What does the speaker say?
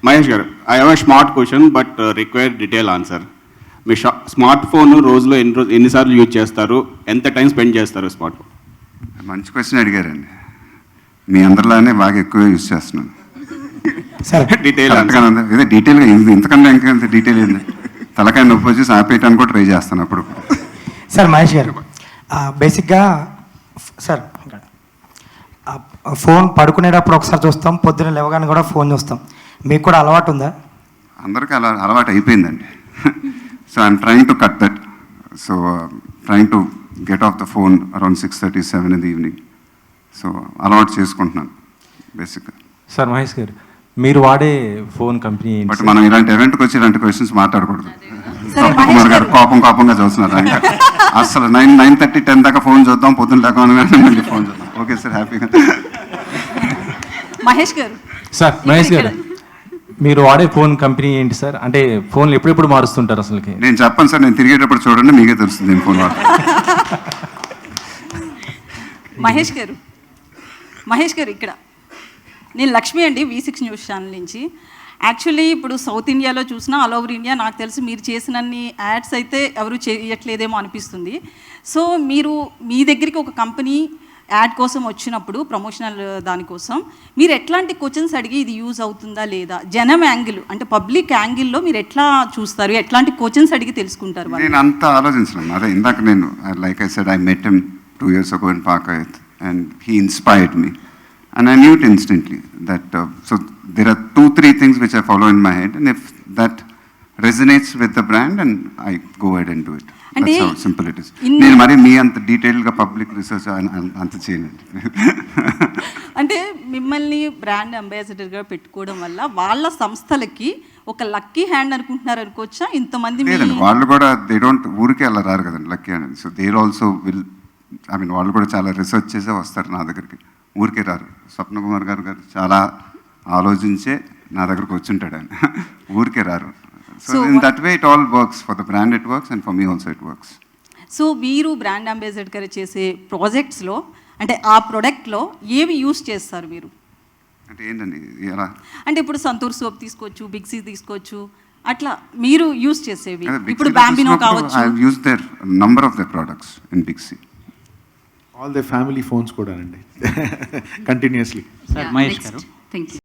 మహేష్ గారు, I have a smart question but required detail answer. Me smart phone రోజులో ఎన్నిసార్లు use చేస్తారు, ఎంత టైం స్పెండ్ చేస్తారు స్మార్ట్ ఫోన్? మంచి క్వశ్చన్ అడిగారండి. మీ అందరిలానే బాగా ఎక్కువ యూజ్ చేస్తున్నాను. డీటెయిల్ ఇదే డీటెయిల్గా ఇంతకన్నా ఇంకా డీటెయిల్ ఏంది, తలకాయ నొప్పి వచ్చేసి ఆపేయటానికి కూడా ట్రై చేస్తాను అప్పుడు. సార్ మహేష్ గారు, బేసిక్గా సార్ ఫోన్ పడుకునేటప్పుడు ఒకసారి చూస్తాం, పొద్దున లేవగానే కూడా ఫోన్ చూస్తాం. మీకు కూడా అలవాటు ఉందా? అందరికీ అలవాటు అయిపోయిందండి. So I'm trying to cut that. So trying to get off the phone around 6:37 in the evening. So అలవాటు చేసుకుంటున్నాను బేసిక్గా. సార్ మహేష్ గారు, మీరు వాడే ఫోన్ కంపెనీ? బట్ మనం ఇలాంటి ఈవెంట్కి వచ్చి ఇలాంటి క్వశ్చన్స్ మాట్లాడకూడదు. కుమార్ గారు కోపంగా చూస్తున్నారు. అసలు 9:30, 10 దాకా ఫోన్ చూద్దాం, పొద్దున్న లేకపోతే మళ్ళీ ఫోన్ చూద్దాం. ఓకే సార్, హ్యాపీగా. మహేష్ గారు, సార్ మహేష్ గారు, మీరు వాడే ఫోన్ కంపెనీ ఏంటి సార్? అంటే ఫోన్లు ఎప్పుడెప్పుడు మారుస్తుంటారు అసలుకి? నేను చెప్పను సార్, నేను తిరిగేటప్పుడు చూడండి, మీకే తెలుస్తుంది నేను ఫోన్ వాడతాను. మహేష్ గారు ఇక్కడ నేను లక్ష్మి అండి, V6 న్యూస్ ఛానల్ నుంచి. యాక్చువల్లీ ఇప్పుడు సౌత్ ఇండియాలో చూసినా ఆల్ ఓవర్ ఇండియా నాకు తెలిసి మీరు చేసినన్ని యాడ్స్ అయితే ఎవరు చేయట్లేదేమో అనిపిస్తుంది. సో మీరు మీ దగ్గరికి ఒక కంపెనీ యాడ్ కోసం వచ్చినప్పుడు, ప్రమోషనల్ దానికోసం మీరు ఎట్లాంటి క్వశ్చన్స్ అడిగి ఇది యూజ్ అవుతుందా లేదా, జనం యాంగిల్ అంటే పబ్లిక్ యాంగిల్లో మీరు ఎట్లా చూస్తారు, ఎట్లాంటి క్వశ్చన్స్ అడిగి తెలుసుకుంటారు? నేను అంత ఆలోచించను. అదే ఇందాక నేను like I said, I met him 2 years ago in Pakayat and he inspired me and I knew it instantly that so there are 2-3 things which I follow in my head, and if that resonates with the brand and I go ahead and do it. That's how simple it is. నేను మరి మీ అంత డీటెయిల్గా public research అంత చేయనండి. అంటే మిమ్మల్ని brand అంబాసిడర్గా పెట్టుకోవడం వల్ల వాళ్ళ సంస్థలకి ఒక లక్కీ హ్యాండ్ అనుకుంటున్నారు అనుకోవచ్చా? ఇంతమంది లేదండి, వాళ్ళు కూడా దే డోంట్ ఊరికే అలా రారు కదండి lucky hand. So there also will, I mean వాళ్ళు కూడా చాలా రీసెర్చ్ చేసే వస్తారు నా దగ్గరికి, ఊరికే రారు. స్వప్న కుమార్ గారు చాలా ఆలోచించే నా దగ్గరకు వచ్చుంటాడు ఆయన, ఊరికే రారు. So in that way it all works. For the brand it works and for me also it works. So మీరు బ్రాండ్ అంబాసిడర్ చేసే ప్రాజెక్ట్స్లో అంటే ఆ ప్రోడక్ట్లో ఏవి యూస్ చేస్తారు మీరు? అంటే ఏంటండి ఎలా అంటే ఇప్పుడు సంతూర్ సోప్ తీసుకోవచ్చు, బిగ్-సి తీసుకోవచ్చు, అట్లా మీరు యూస్ చేసేవి. ఇప్పుడు బాంబినో కావచ్చు. I use their number of the products in Big C. All the family phones కూడా అండి, కంటిన్యూస్లీ. మహేష్ గారు, థ్యాంక్ యూ.